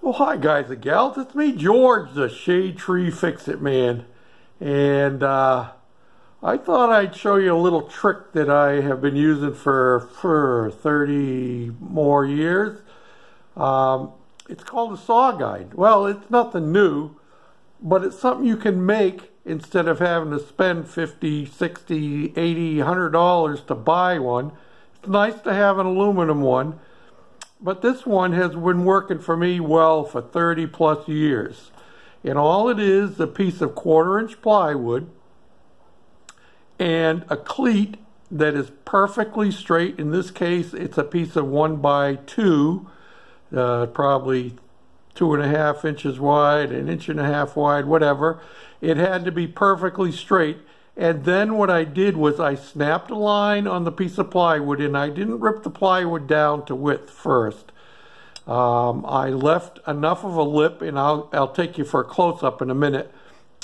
Well, hi guys and gals, it's me, George, the Shade Tree Fix-It Man, and I thought I'd show you a little trick that I have been using for 30 more years. It's called a saw guide. Well, it's nothing new, but it's something you can make instead of having to spend $50, $60, $80, $100 to buy one. It's nice to have an aluminum one. But this one has been working for me well for 30 plus years. And all it is a piece of 1/4-inch plywood and a cleat that is perfectly straight. In this case, it's a piece of 1x2, probably 2.5 inches wide, 1.5 inches wide, whatever. It had to be perfectly straight. And then what I did was I snapped a line on the piece of plywood, and I didn't rip the plywood down to width first. I left enough of a lip, and I'll take you for a close-up in a minute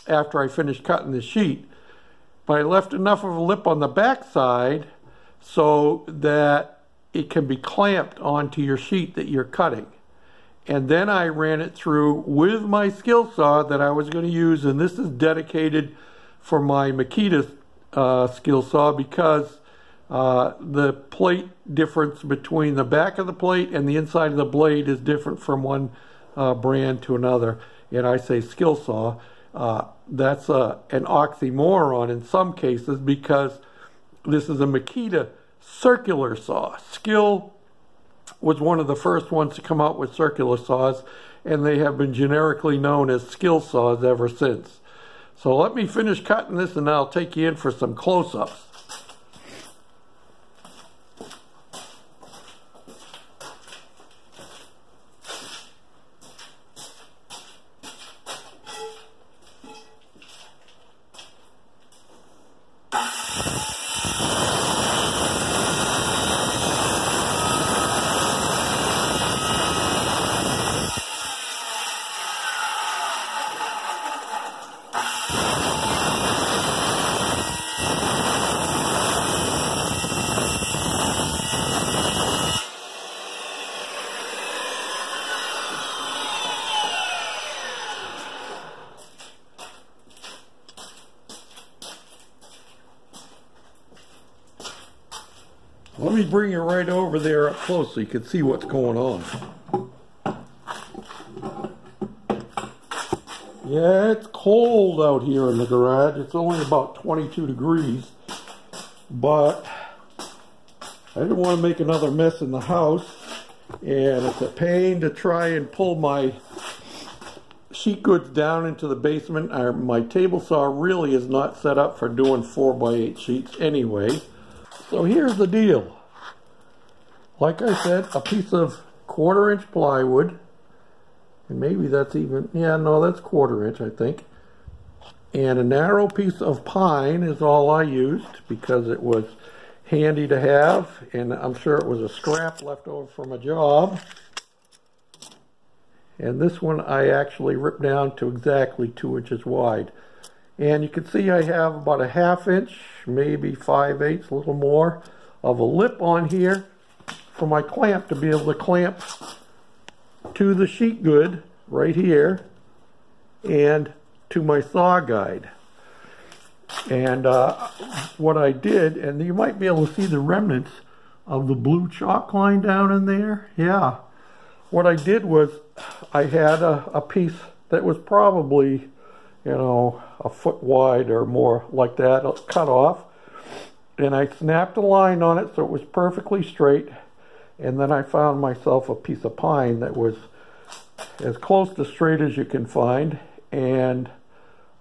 after I finish cutting the sheet. But I left enough of a lip on the back side so that it can be clamped onto your sheet that you're cutting. And then I ran it through with my skill saw that I was going to use, and this is dedicated for my Makita skill saw because the plate difference between the back of the plate and the inside of the blade is different from one brand to another. And I say skill saw. That's an oxymoron in some cases because this is a Makita circular saw. Skill was one of the first ones to come out with circular saws, and they have been generically known as skill saws ever since. So let me finish cutting this and I'll take you in for some close-ups. Let me bring you right over there up close so you can see what's going on. Yeah, it's cold out here in the garage. It's only about 22 degrees, but I didn't want to make another mess in the house, and it's a pain to try and pull my sheet goods down into the basement. My table saw really is not set up for doing 4x8 sheets anyway. So here's the deal. Like I said, a piece of 1/4-inch plywood, and maybe that's even, yeah, no, that's 1/4 inch, I think. And a narrow piece of pine is all I used because it was handy to have, and I'm sure it was a scrap left over from a job. And this one I actually ripped down to exactly 2 inches wide. And you can see I have about 1/2 inch, maybe 5/8, a little more, of a lip on here for my clamp to be able to clamp to the sheet good right here and to my saw guide. And what I did, and you might be able to see the remnants of the blue chalk line down in there. Yeah. What I did was I had a piece that was probably, you know, a foot wide or more like that, cut off, and I snapped a line on it so it was perfectly straight, and then I found myself a piece of pine that was as close to straight as you can find, and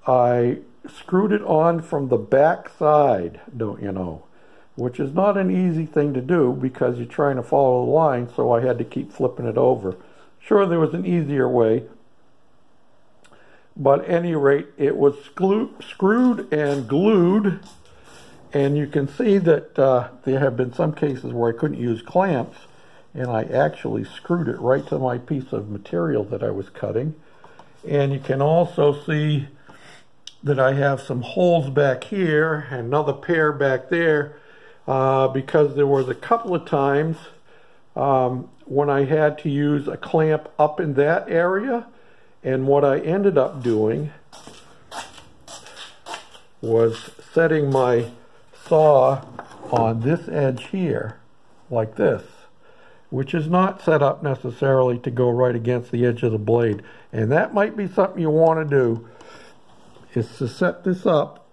I screwed it on from the back side, don't you know, which is not an easy thing to do because you're trying to follow the line, so I had to keep flipping it over. Sure, there was an easier way, but at any rate, it was screwed and glued, and you can see that there have been some cases where I couldn't use clamps, and I actually screwed it right to my piece of material that I was cutting. And you can also see that I have some holes back here, another pair back there, because there was a couple of times when I had to use a clamp up in that area. And what I ended up doing was setting my saw on this edge here, like this, which is not set up necessarily to go right against the edge of the blade. And that might be something you want to do, is to set this up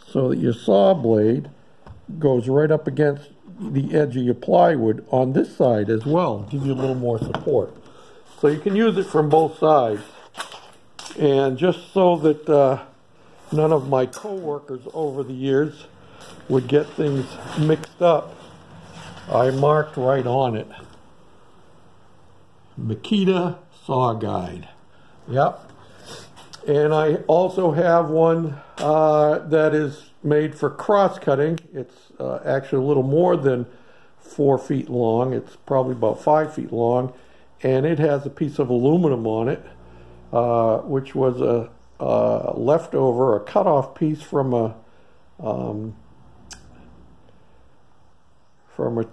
so that your saw blade goes right up against the edge of your plywood on this side as well, give you a little more support. So you can use it from both sides. And just so that none of my co-workers over the years would get things mixed up, I marked right on it, Makita Saw Guide. Yep. And I also have one that is made for cross-cutting. It's actually a little more than 4 feet long. It's probably about 5 feet long. And it has a piece of aluminum on it, which was a leftover, a cut-off piece from a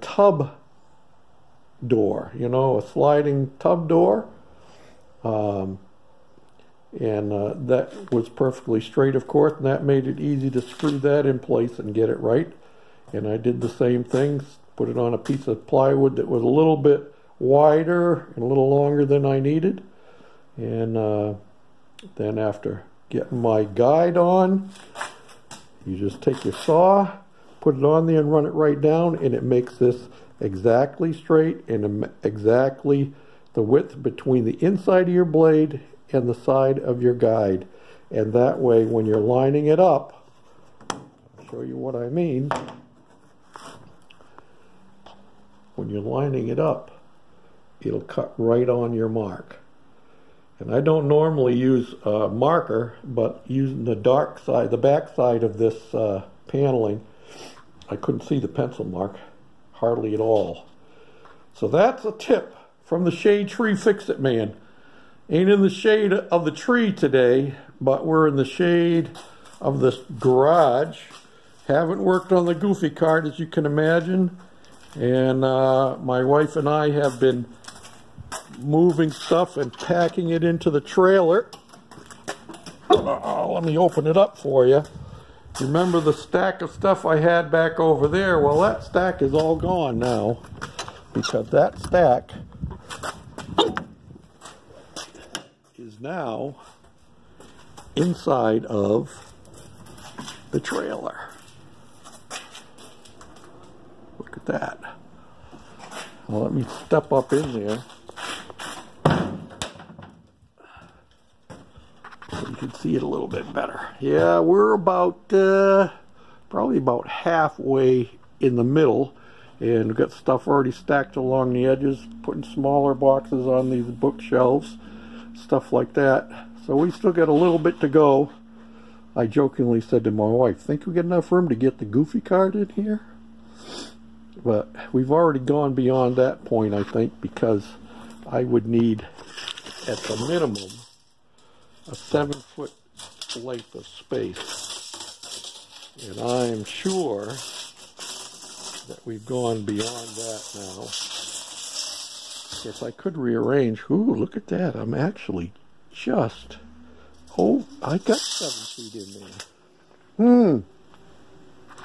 tub door, you know, a sliding tub door. That was perfectly straight, of course, and that made it easy to screw that in place and get it right. And I did the same things, put it on a piece of plywood that was a little bit wider and a little longer than I needed. And then after getting my guide on, you just take your saw, put it on there and run it right down, and it makes this exactly straight and exactly the width between the inside of your blade and the side of your guide. And that way, when you're lining it up, I'll show you what I mean. When you're lining it up, it'll cut right on your mark. And I don't normally use a marker, but using the dark side, the back side of this paneling, I couldn't see the pencil mark hardly at all. So that's a tip from the Shade Tree Fix-It Man. Ain't in the shade of the tree today, but we're in the shade of this garage. Haven't worked on the Goofy cart, as you can imagine. And my wife and I have been moving stuff and packing it into the trailer. Let me open it up for you. Remember the stack of stuff I had back over there? Well, that stack is all gone now, because that stack is now inside of the trailer. Look at that. Well, let me step up in there so you can see it a little bit better. Yeah, we're about probably about halfway in the middle, and we've got stuff already stacked along the edges, putting smaller boxes on these bookshelves, stuff like that. So we still got a little bit to go. I jokingly said to my wife, think we get enough room to get the Goofy cart in here? But we've already gone beyond that point, I think, because I would need, at the minimum, a 7-foot length of space. And I'm sure that we've gone beyond that now. If I could rearrange, ooh, look at that. I'm actually just, oh, I got 7 feet in there.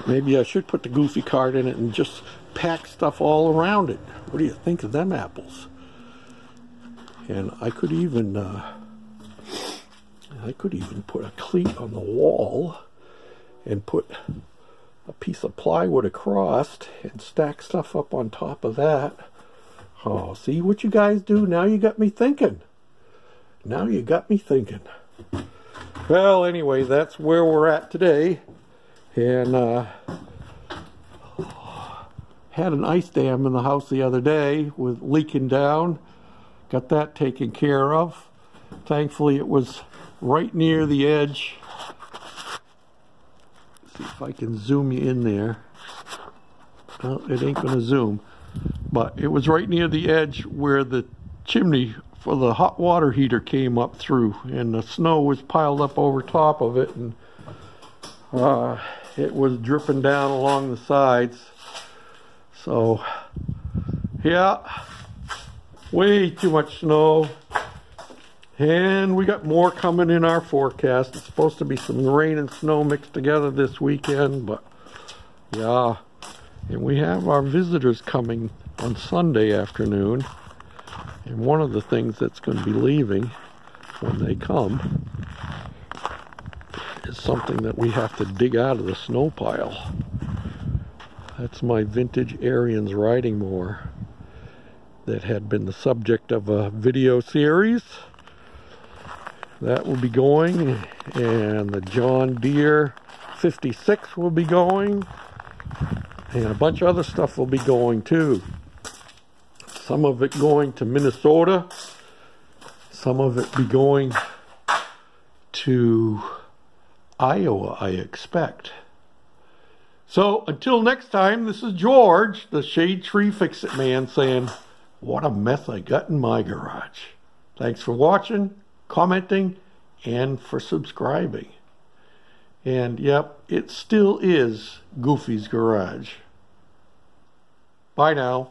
Maybe I should put the Goofy cart in it and just pack stuff all around it. What do you think of them apples? And I could even put a cleat on the wall and put a piece of plywood across and stack stuff up on top of that. Oh, see what you guys do? Now you got me thinking. Now you got me thinking. Well, anyway, that's where we're at today. And had an ice dam in the house the other day with leaking down. Got that taken care of. Thankfully, it was right near the edge. See if I can zoom you in there. Well, it ain't going to zoom. But it was right near the edge where the chimney for the hot water heater came up through. And the snow was piled up over top of it. And it was dripping down along the sides. So Yeah, way too much snow. And we got more coming in our forecast. It's supposed to be some rain and snow mixed together this weekend, but yeah. And we have our visitors coming on Sunday afternoon. And one of the things that's going to be leaving when they come is something that we have to dig out of the snow pile. That's my vintage Ariens riding mower that had been the subject of a video series. That will be going, and the John Deere 56 will be going, and a bunch of other stuff will be going too. Some of it going to Minnesota, some of it be going to Iowa, I expect. So until next time, this is George, the Shade Tree Fix-It Man, saying, what a mess I got in my garage. Thanks for watching, commenting, and for subscribing. And yep, it still is Goofy's Garage. Bye now.